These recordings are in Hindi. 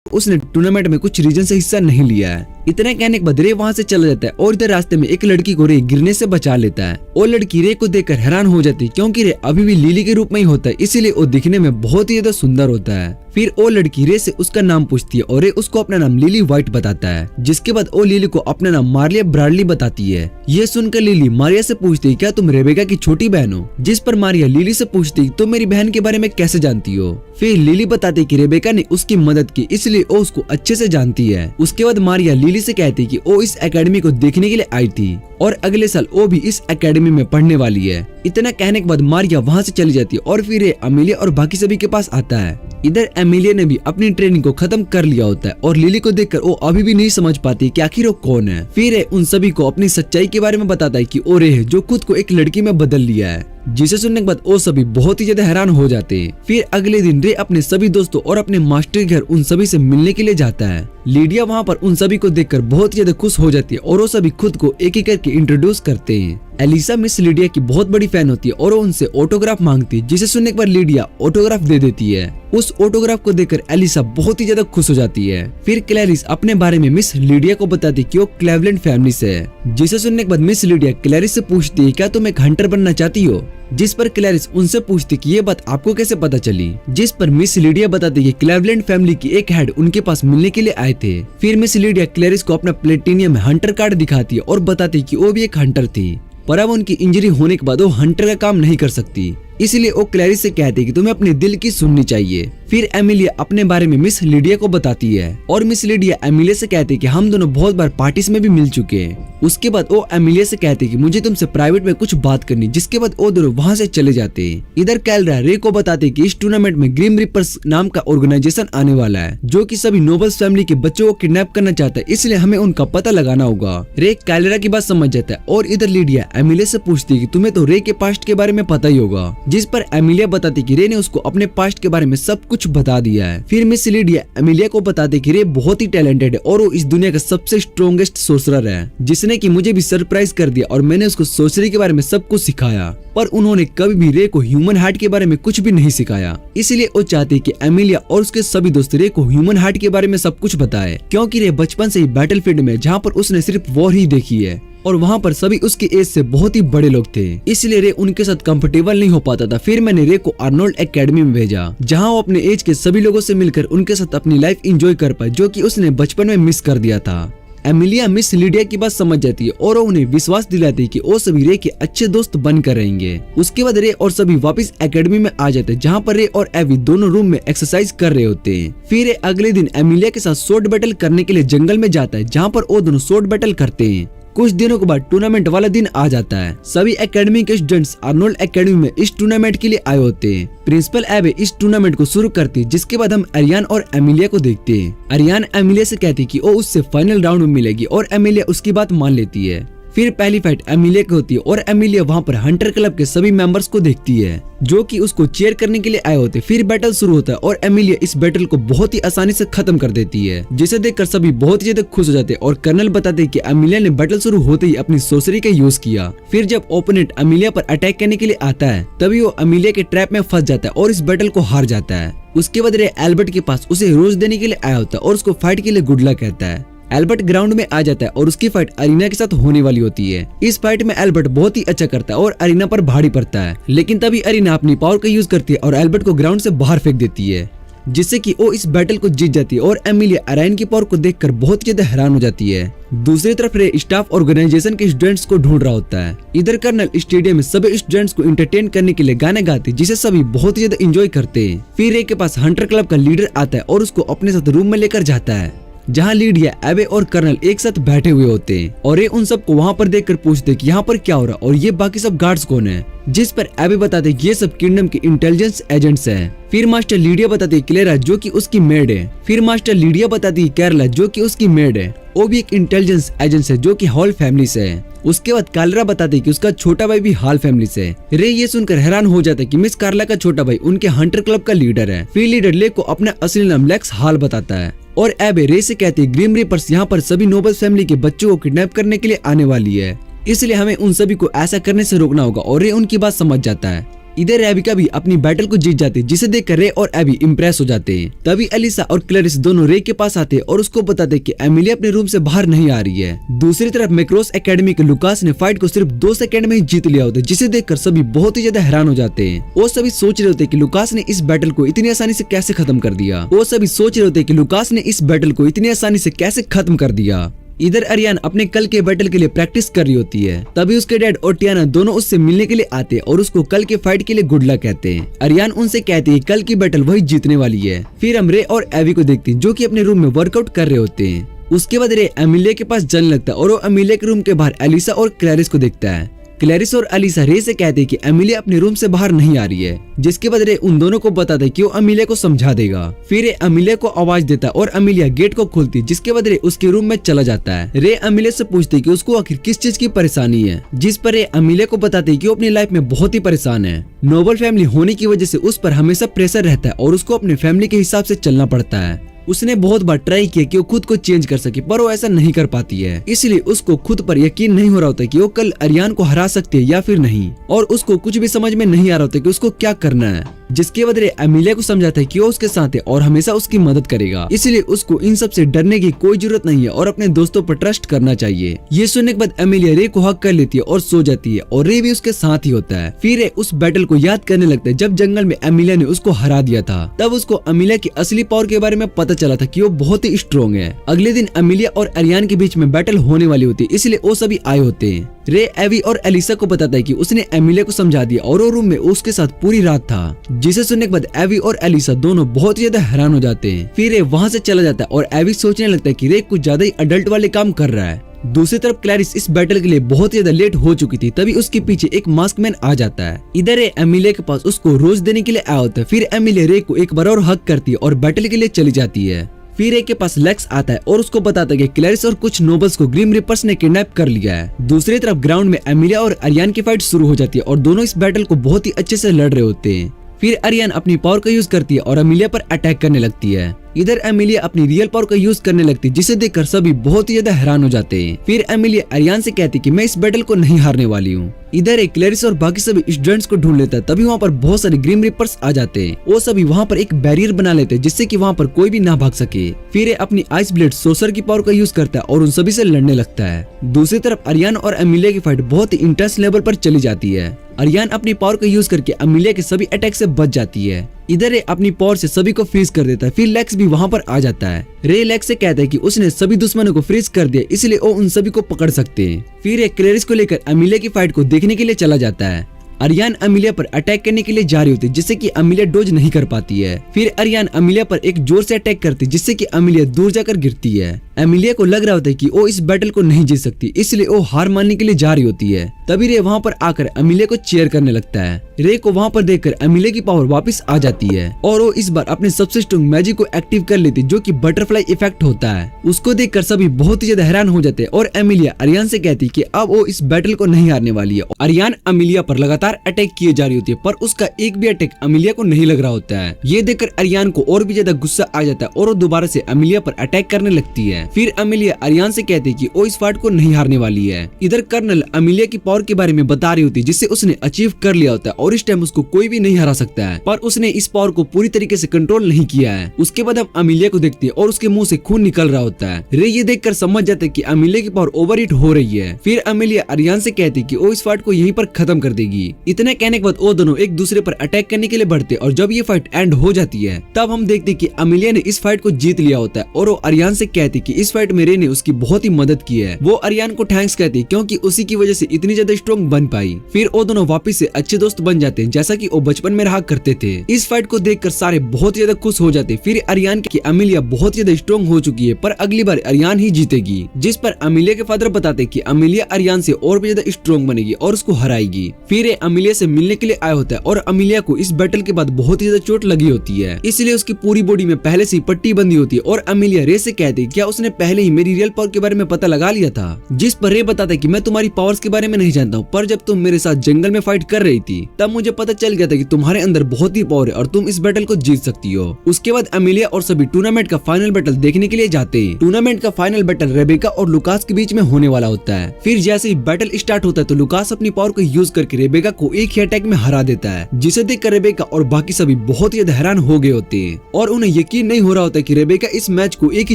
उसने टूर्नामेंट में कुछ रीजन से हिस्सा नहीं लिया है। इतना कहने के बाद रे वहाँ से चला जाता है और इधर रास्ते में एक लड़की को रे गिरने से बचा लेता है। और लड़की रे को देखकर हैरान हो जाती है क्योंकि रे अभी भी लिली के रूप में ही होता है, इसीलिए वो दिखने में बहुत ही ज्यादा सुंदर होता है। फिर वो लड़की रे से उसका नाम पूछती है और रे उसको अपना नाम लिली व्हाइट बताता है, जिसके बाद वो लिली को अपना नाम मारिया ब्राडली बताती है। यह सुनकर लिली मारिया से पूछती है क्या तुम रेबेका की छोटी बहन हो, जिस पर मारिया लिली से पूछती है तुम मेरी बहन के बारे में कैसे जानती हो। फिर लिली बताती है कि रेबेका ने उसकी मदद की इसलिए वो उसको अच्छे से जानती है। उसके बाद मारिया लिली से कहती है कि वो इस एकेडमी को देखने के लिए आई थी और अगले साल वो भी इस एकेडमी में पढ़ने वाली है। इतना कहने के बाद मारिया वहाँ से चली जाती है और फिर एमिलिया और बाकी सभी के पास आता है। इधर एमिलिया ने भी अपनी ट्रेनिंग को खत्म कर लिया होता है और लिली को देखकर वो अभी भी नहीं समझ पाती कि आखिर वो कौन है। फिर उन सभी को अपनी सच्चाई के बारे में बताता है कि वो रे है जो खुद को एक लड़की में बदल लिया है, जिसे सुनने के बाद वो सभी बहुत ही ज्यादा हैरान हो जाते हैं। फिर अगले दिन रे अपने सभी दोस्तों और अपने मास्टर के घर उन सभी से मिलने के लिए जाता है। लीडिया वहाँ पर उन सभी को देखकर बहुत ज्यादा खुश हो जाती है और वो सभी खुद को एक एक करके इंट्रोड्यूस करते हैं। एलिसा मिस लीडिया की बहुत बड़ी फैन होती है और वो उनसे ऑटोग्राफ मांगती है, जिसे सुनने के बाद लीडिया ऑटोग्राफ दे देती है। उस ऑटोग्राफ को देखकर एलिसा बहुत ही ज्यादा खुश हो जाती है। फिर क्लैरिस अपने बारे में मिस लीडिया को बताती है कि वो क्लेवलैंड फैमिली से है, जिसे सुनने के बाद मिस लीडिया क्लैरिस से पूछती है क्या तुम एक हंटर बनना चाहती हो, जिस पर क्लैरिस उनसे पूछती कि ये बात आपको कैसे पता चली, जिस पर मिस लीडिया बताती कि क्लेवलैंड फैमिली की एक हेड उनके पास मिलने के लिए आए थे। फिर मिस लीडिया क्लैरिस को अपना प्लेटिनियम हंटर कार्ड दिखाती है और बताती कि वो भी एक हंटर थी, पर अब उनकी इंजरी होने के बाद वो हंटर का काम नहीं कर सकती, इसलिए वो क्लैरिस से कहती है कि तुम्हें अपने दिल की सुननी चाहिए। फिर एमिलिया अपने बारे में मिस लीडिया को बताती है और मिस लीडिया एमिलिया से कहती है कि हम दोनों बहुत बार पार्टीज में भी मिल चुके हैं। उसके बाद वो एमिलिया से कहती है कि मुझे तुमसे प्राइवेट में कुछ बात करनी, जिसके बाद वो दोनों वहाँ से चले जाते हैं। इधर कैलरा रे को बताते हैं कि इस टूर्नामेंट में ग्रिम रिपर्स नाम का ऑर्गेनाइजेशन आने वाला है, जो कि सभी नोबल्स फैमिली के बच्चों को किडनैप करना चाहता है, इसलिए हमें उनका पता लगाना होगा। रे कैलरा की बात समझ जाता है और इधर लीडिया एमिलिया से पूछती है कि तुम्हें तो रे के पास्ट के बारे में पता ही होगा, जिस पर एमिलिया बताती कि रे ने उसको अपने पास्ट के बारे में सब कुछ बता दिया है। फिर मिस लीडिया एमिलिया को बताती कि रे बहुत ही टैलेंटेड है और वो इस दुनिया का सबसे स्ट्रॉन्गेस्ट सोर्सरर है, जिसने कि मुझे भी सरप्राइज कर दिया और मैंने उसको सोर्सरी के बारे में सब कुछ सिखाया, पर उन्होंने कभी भी रे को ह्यूमन हार्ट के बारे में कुछ भी नहीं सिखाया। इसलिए वो चाहती कि एमिलिया और उसके सभी दोस्त रे को ह्यूमन हार्ट के बारे में सब कुछ बताए, क्योंकि रे बचपन से ही बैटलफील्ड में जहाँ पर उसने सिर्फ वॉर ही देखी है और वहाँ पर सभी उसके एज से बहुत ही बड़े लोग थे, इसलिए रे उनके साथ कंफर्टेबल नहीं हो पाता था। फिर मैंने रे को आर्नोल्ड एकेडमी में भेजा, जहाँ वो अपने एज के सभी लोगों से मिलकर उनके साथ अपनी लाइफ एंजॉय कर पाए, जो कि उसने बचपन में मिस कर दिया था। एमिलिया मिस लीडिया की बात समझ जाती है और उन्हें विश्वास दिलाती है कि वो सभी रे के अच्छे दोस्त बनकर रहेंगे। उसके बाद रे और सभी वापस एकेडमी में आ जाते हैं, जहाँ पर रे और एवी दोनों रूम में एक्सरसाइज कर रहे होते हैं। फिर अगले दिन एमिलिया के साथ शॉर्ट बैटल करने के लिए जंगल में जाता है, जहाँ पर वो दोनों शॉर्ट बैटल करते हैं। कुछ दिनों के बाद टूर्नामेंट वाला दिन आ जाता है। सभी एकेडमी के स्टूडेंट्स आर्नोल्ड एकेडमी में इस टूर्नामेंट के लिए आए होते हैं। प्रिंसिपल एबे इस टूर्नामेंट को शुरू करती है, जिसके बाद हम अरियान और एमिलिया को देखते हैं। अरियान एमिलिया से कहती है कि वो उससे फाइनल राउंड में मिलेगी और एमिलिया उसकी बात मान लेती है। फिर पहली फाइट एमिलिया की होती है और एमिलिया वहाँ पर हंटर क्लब के सभी मेंबर्स को देखती है, जो कि उसको चीयर करने के लिए आए होते। फिर बैटल शुरू होता है और एमिलिया इस बैटल को बहुत ही आसानी से खत्म कर देती है, जिसे देखकर सभी बहुत ही ज्यादा खुश हो जाते हैं और कर्नल बताते हैं कि एमिलिया ने बैटल शुरू होते ही अपनी सोर्सरी का यूज किया। फिर जब ओपोनेंट एमिलिया पर अटैक करने के लिए आता है, तभी वो एमिलिया के ट्रैप में फंस जाता है और इस बैटल को हार जाता है। उसके बाद रे एल्बर्ट के पास उसे रोज देने के लिए आया होता है और उसको फाइट के लिए गुड लक कहता है। एल्बर्ट ग्राउंड में आ जाता है और उसकी फाइट अरीना के साथ होने वाली होती है। इस फाइट में एल्बर्ट बहुत ही अच्छा करता है और अरीना पर भारी पड़ता है, लेकिन तभी अरीना अपनी पावर का यूज करती है और एल्बर्ट को ग्राउंड से बाहर फेंक देती है, जिससे कि वो इस बैटल को जीत जाती है और एमिलिया अरायन की पावर को देखकर बहुत ज्यादा हैरान हो जाती है। दूसरी तरफ रे स्टाफ ऑर्गेनाइजेशन के स्टूडेंट्स को ढूंढ रहा होता है। इधर कर्नल स्टेडियम में सभी स्टूडेंट्स को एंटरटेन करने के लिए गाने गाते, जिसे सभी बहुत ही ज्यादा एंजॉय करते हैं। फिर रे के पास हंटर क्लब का लीडर आता है और उसको अपने साथ रूम में लेकर जाता है, जहाँ लीडिया, एबे और कर्नल एक साथ बैठे हुए होते हैं और ये उन सबको वहाँ पर देखकर पूछते कि यहाँ पर क्या हो रहा है और ये बाकी सब गार्ड्स कौन है, जिस पर एबे बताते कि ये सब किंगडम के इंटेलिजेंस एजेंट्स हैं। फिर मास्टर लीडिया बताती क्लेरा, जो कि उसकी मेड है। फिर मास्टर लीडिया बताती केरला, जो कि उसकी मेड है, वो भी एक इंटेलिजेंस एजेंट है जो कि हॉल फैमिली से है। उसके बाद कार्ला बताती कि उसका छोटा भाई भी हॉल फैमिली से है। रे ये सुनकर हैरान हो जाता है कि मिस कार्ला का छोटा भाई उनके हंटर क्लब का लीडर है। फिर लीडर ले को अपना असली नाम लेक्स हॉल बताता है और एबे रे से कहती है ग्रिम रिपर्स यहाँ पर सभी नोबल्स फैमिली के बच्चों को किडनैप करने के लिए आने वाली है, इसलिए हमें उन सभी को ऐसा करने से रोकना होगा और रे उनकी बात समझ जाता है। इधर रेबिका भी अपनी बैटल को जीत जाती है, जिसे देखकर रे और एबी इम्प्रेस हो जाते हैं। तभी एलिसा और क्लैरिस दोनों रे के पास आते हैं और उसको बताते हैं कि एमिलिया अपने रूम से बाहर नहीं आ रही है। दूसरी तरफ मैक्रोस एकेडमी के लुकास ने फाइट को सिर्फ 2 सेकंड में ही जीत लिया होता है, जिसे देखकर सभी बहुत ही ज्यादा हैरान हो जाते हैं। वो सभी सोच रहे होते हैं कि लुकास ने इस बैटल को इतनी आसानी से कैसे खत्म कर दिया। वो सभी सोच रहे होते हैं कि लुकास ने इस बैटल को इतनी आसानी से कैसे खत्म कर दिया। इधर अरियान अपने कल के बैटल के लिए प्रैक्टिस कर रही होती है। तभी उसके डैड और टियाना दोनों उससे मिलने के लिए आते हैं और उसको कल के फाइट के लिए गुड लक कहते हैं। अरियान उनसे कहती है कल की बैटल वही जीतने वाली है। फिर हम रे और एवी को देखते हैं जो कि अपने रूम में वर्कआउट कर रहे होते हैं। उसके बाद रे एमिलिया के पास जाने लगता है और वो एमिलिया के रूम के बाहर एलिसा और क्लैरिस को देखता है। क्लैरिस और एलिसा रे से कहते हैं कि एमिलिया अपने रूम से बाहर नहीं आ रही है, जिसके बाद रे उन दोनों को बताता है कि वो एमिलिया को समझा देगा। फिर रे एमिलिया को आवाज देता है और एमिलिया गेट को खोलती है, जिसके बाद रे उसके रूम में चला जाता है। रे एमिलिया से पूछती है कि उसको आखिर किस चीज की परेशानी है, जिस पर रे एमिलिया को बताते है कि वो अपनी लाइफ में बहुत ही परेशान है। नोबल फैमिली होने की वजह से उस पर हमेशा प्रेशर रहता है और उसको अपने फैमिली के हिसाब से चलना पड़ता है। उसने बहुत बार ट्राई किया कि वो खुद को चेंज कर सके, पर वो ऐसा नहीं कर पाती है। इसलिए उसको खुद पर यकीन नहीं हो रहा होता कि वो कल अरियान को हरा सकती है या फिर नहीं, और उसको कुछ भी समझ में नहीं आ रहा होता कि उसको क्या करना है। जिसके वजह से एमिलिया को समझाता है कि वो उसके साथ है और हमेशा उसकी मदद करेगा, इसलिए उसको इन सब से डरने की कोई जरूरत नहीं है और अपने दोस्तों पर ट्रस्ट करना चाहिए। ये सुनने के बाद एमिलिया रे को हक कर लेती है और सो जाती है और रे भी उसके साथ ही होता है। फिर रे उस बैटल को याद करने लगता है जब जंगल में एमिलिया ने उसको हरा दिया था। तब उसको एमिलिया की असली पावर के बारे में पता चला था कि वो बहुत ही स्ट्रॉन्ग है। अगले दिन एमिलिया और अरियान के बीच में बैटल होने वाली होती है, इसलिए वो सभी आए होते हैं। रे एवी और एलिसा को बताता है कि उसने एमिलिया को समझा दिया और वो रूम में उसके साथ पूरी रात था, जिसे सुनने के बाद एवी और एलिसा दोनों बहुत ज्यादा हैरान हो जाते हैं। फिर रे वहाँ से चला जाता है और एवी सोचने लगता है कि रे कुछ ज्यादा ही अडल्ट वाले काम कर रहा है। दूसरी तरफ क्लैरिस इस बैटल के लिए बहुत ज्यादा लेट हो चुकी थी, तभी उसके पीछे एक मास्कमैन आ जाता है। इधर एमिलिया के पास उसको रोज देने के लिए आया होता है। फिर एमिलिया रे को एक बार और हक करती है और बैटल के लिए चली जाती है। फिर रे के पास लेक्स आता है और उसको बताता है कि क्लैरिस और कुछ नोबल्स को ग्रिम रिपर्स ने किडनैप कर लिया है। दूसरी तरफ ग्राउंड में एमिलिया और अरियान की फाइट शुरू हो जाती है और दोनों इस बैटल को बहुत ही अच्छे से लड़ रहे होते हैं। फिर अरियान अपनी पावर का यूज करती है और एमिलिया पर अटैक करने लगती है। इधर एमिलिया अपनी रियल पावर का यूज करने लगती है, जिसे देखकर सभी बहुत ही ज्यादा हैरान हो जाते हैं। फिर एमिलिया अरियान से कहती है कि मैं इस बैटल को नहीं हारने वाली हूँ। इधर एक क्लैरिस और बाकी सभी स्टूडेंट्स को ढूंढ लेता है। तभी वहाँ पर बहुत सारे ग्रिम रिपर्स आ जाते हैं। वो सभी वहाँ पर एक बैरियर बना लेते हैं, जिससे कि वहाँ पर कोई भी ना भाग सके। फिर अपनी आइस ब्लेड सोसर की पावर का यूज करता है और उन सभी से लड़ने लगता है। दूसरी तरफ अरियान और एमिलिया की फाइट बहुत ही इंटेंस लेवल पर चली जाती है। अरियान अपनी पावर का यूज करके एमिलिया के सभी अटैक से बच जाती है। इधर रे अपनी पावर से सभी को फ्रीज कर देता है। फिर लेक्स भी वहाँ पर आ जाता है। रे लेक्स से कहता है कि उसने सभी दुश्मनों को फ्रीज कर दिया, इसलिए वो उन सभी को पकड़ सकते हैं। फिर एक क्लैरिस को लेकर एमिलिया की फाइट को देखने के लिए चला जाता है। अरियान एमिलिया पर अटैक करने के लिए जा रही होती है, जिससे कि एमिलिया डोज नहीं कर पाती है। फिर अरियान एमिलिया पर एक जोर से अटैक करती है, जिससे कि एमिलिया दूर जाकर गिरती है। एमिलिया को लग रहा होता है कि वो इस बैटल को नहीं जीत सकती, इसलिए वो हार मानने के लिए जा रही होती है। तभी रे वहाँ पर आकर एमिलिया को चीयर करने लगता है। रे को वहाँ पर देखकर एमिलिया की पावर वापस आ जाती है और वो इस बार अपने सबसे स्ट्रॉन्ग मैजिक को एक्टिव कर लेती है, जो कि बटरफ्लाई इफेक्ट होता है। उसको देखकर सभी बहुत ही ज्यादा हैरान हो जाते हैं और एमिलिया अरियान से कहती है कि अब वो इस बैटल को नहीं हारने वाली है। अरियान एमिलिया पर लगातार अटैक किए जा रही होती है, पर उसका एक भी अटैक एमिलिया को नहीं लग रहा होता है। ये देखकर अरियान को और भी ज्यादा गुस्सा आ जाता है और वो दोबारा से एमिलिया पर अटैक करने लगती है। फिर एमिलिया अरियान से कहती है कि वो इस फाइट को नहीं हारने वाली है। इधर कर्नल एमिलिया की पावर के बारे में बता रही होती है, जिससे उसने अचीव कर लिया होता है और इस टाइम उसको कोई भी नहीं हरा सकता है, पर उसने इस पावर को पूरी तरीके से कंट्रोल नहीं किया है। उसके बाद हम एमिलिया को देखते हैं और उसके मुंह से खून निकल रहा होता है। रे ये देखकर समझ जाते हैं कि एमिलिया की पावर ओवरहीट हो रही है। फिर एमिलिया अरियान से कहती है कि वो इस फाइट को यहीं पर खत्म कर देगी। इतने कहने के बाद वो दोनों एक दूसरे पर अटैक करने के लिए बढ़ते और जब ये फाइट एंड हो जाती है, तब हम देखते हैं कि एमिलिया ने इस फाइट को जीत लिया होता है और वो अरियान से कहती है कि इस फाइट में रे ने उसकी बहुत ही मदद की है। वो अरियान को थैंक्स कहती है क्योंकि उसी की वजह से इतनी ज्यादा स्ट्रॉन्ग बन पाई। फिर वो दोनों वापस से अच्छे दोस्त बन जाते हैं, जैसा कि वो बचपन में रहा करते थे। इस फाइट को देखकर सारे बहुत ज्यादा खुश हो जाते। फिर अरियान की एमिलिया बहुत ज्यादा स्ट्रॉन्ग हो चुकी है, पर अगली बार अरियान ही जीतेगी। जिस पर एमिलिया के फादर बताते कि एमिलिया अरियान से और भी ज्यादा स्ट्रॉन्ग बनेगी और उसको हराएगी। फिर एमिलिया से मिलने के लिए आया होता है और एमिलिया को इस बैटल के बाद बहुत ही ज्यादा चोट लगी होती है, इसलिए उसकी पूरी बॉडी में पहले से ही पट्टी बंदी होती है और एमिलिया रे से कहती है क्या उसने उसने पहले ही मेरी रियल पावर के बारे में पता लगा लिया था। जिस पर रे बताता है कि मैं तुम्हारी पावर्स के बारे में नहीं जानता हूँ, पर जब तुम मेरे साथ जंगल में फाइट कर रही थी तब मुझे पता चल गया था कि तुम्हारे अंदर बहुत ही पावर है और तुम इस बैटल को जीत सकती हो। उसके बाद अमेलिया और सभी टूर्नामेंट का फाइनल बैटल देखने के लिए जाते हैं। टूर्नामेंट का फाइनल बैटल रेबेका और लुकास के बीच में होने वाला होता है। फिर जैसे ही बैटल स्टार्ट होता है तो लुकास अपनी पावर को यूज करके रेबेका को एक ही अटैक में हरा देता है, जिसे देखकर रेबेका और बाकी सभी बहुत ही हैरान हो गए होते हैं और उन्हें यकीन नहीं हो रहा होता कि रेबेका इस मैच को एक ही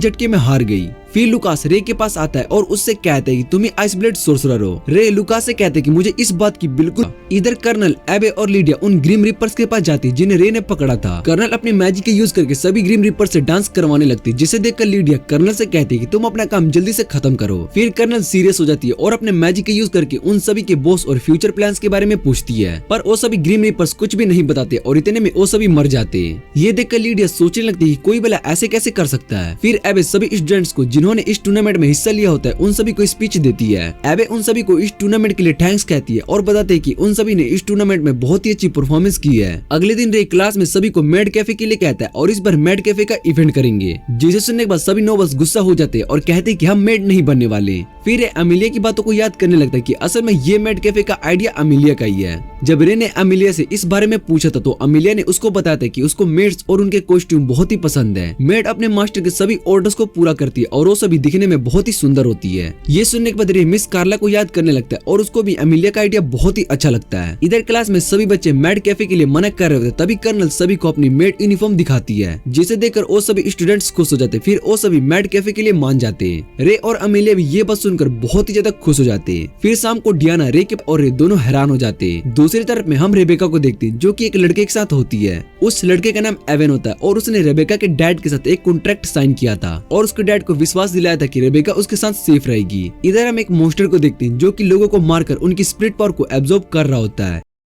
झटके में हार गई। फिर लुकास रे के पास आता है और उससे कहता है कि तुम ही आइस ब्लेड सोर्सरर हो। रे लुकास से कहते हैं कि मुझे इस बात की बिल्कुल। इधर कर्नल, एबे और लीडिया उन ग्रिम रिपर्स के पास जाती जिन्हें रे ने पकड़ा था। कर्नल अपने मैजिक के यूज करके सभी ग्रिम रिपर से डांस करवाने लगती, जिसे देखकर लीडिया कर्नल से कहती है कि तुम अपना काम जल्दी से खत्म करो। फिर कर्नल सीरियस हो जाती है और अपने मैजिक के यूज करके उन सभी के बॉस और फ्यूचर प्लान्स के बारे में पूछती है, पर वो सभी ग्रिम रिपर्स कुछ भी नहीं बताते और इतने में वो सभी मर जाते हैं। ये देखकर लीडिया सोचने लगती है कि कोई भला ऐसे कैसे कर सकता है। फिर एबे सभी स्टूडेंट्स को जिन्होंने इस टूर्नामेंट में हिस्सा लिया होता है उन सभी को स्पीच देती है। एबे उन सभी को इस टूर्नामेंट के लिए थैंक्स कहती है और बताते हैं कि उन सभी ने इस टूर्नामेंट में बहुत ही अच्छी परफॉर्मेंस की है। अगले दिन रे क्लास में सभी को मेड कैफे के लिए कहता है और इस बार मेड कैफे का इवेंट करेंगे, जिसे सुनने के बाद सभी नोबल्स गुस्सा हो जाते हैं और कहते हैं कि हम मेड नहीं बनने वाले। फिर रे अमेलिया की बातों को याद करने लगता है कि असल में ये मेड कैफे का आइडिया अमेलिया का ही है। जब रे ने अमेलिया से इस बारे में पूछा था तो अमेलिया ने उसको बताया था कि उसको मेड्स और उनके कॉस्ट्यूम बहुत ही पसंद है। मेड अपने मास्टर के सभी ऑर्डर्स को पूरा करती है और वो सभी दिखने में बहुत ही सुंदर होती है। ये सुनने के बाद रे मिस कार्ला को याद करने लगता है और उसको भी अमेलिया का आइडिया बहुत ही अच्छा लगता है। इधर क्लास में सभी बच्चे मेड कैफे के लिए मना कर रहे होते, तभी कर्नल सभी को अपनी मेड यूनिफॉर्म दिखाती है, जिसे देखकर वो सभी स्टूडेंट्स खुश हो जाते। फिर वो सभी मेड कैफे के लिए मान जाते हैं। रे और अमेलिया भी ये बात सुनकर बहुत ही ज्यादा खुश हो जाते हैं। फिर शाम को डियाना, रे और रे दोनों हैरान हो जाते हैं। दूसरी तरफ में हम रेबेका को देखते हैं जो कि एक लड़के के साथ होती है। उस लड़के का नाम एवन होता है और उसने रेबेका के डैड के साथ एक कॉन्ट्रैक्ट साइन किया था और उसके डैड को विश्वास दिलाया था कि रेबेका उसके साथ सेफ रहेगी। इधर हम एक मॉन्स्टर को देखते हैं जो कि लोगों को मारकर उनकी स्पिरिट पावर को एब्जॉर्ब कर रहा होता है।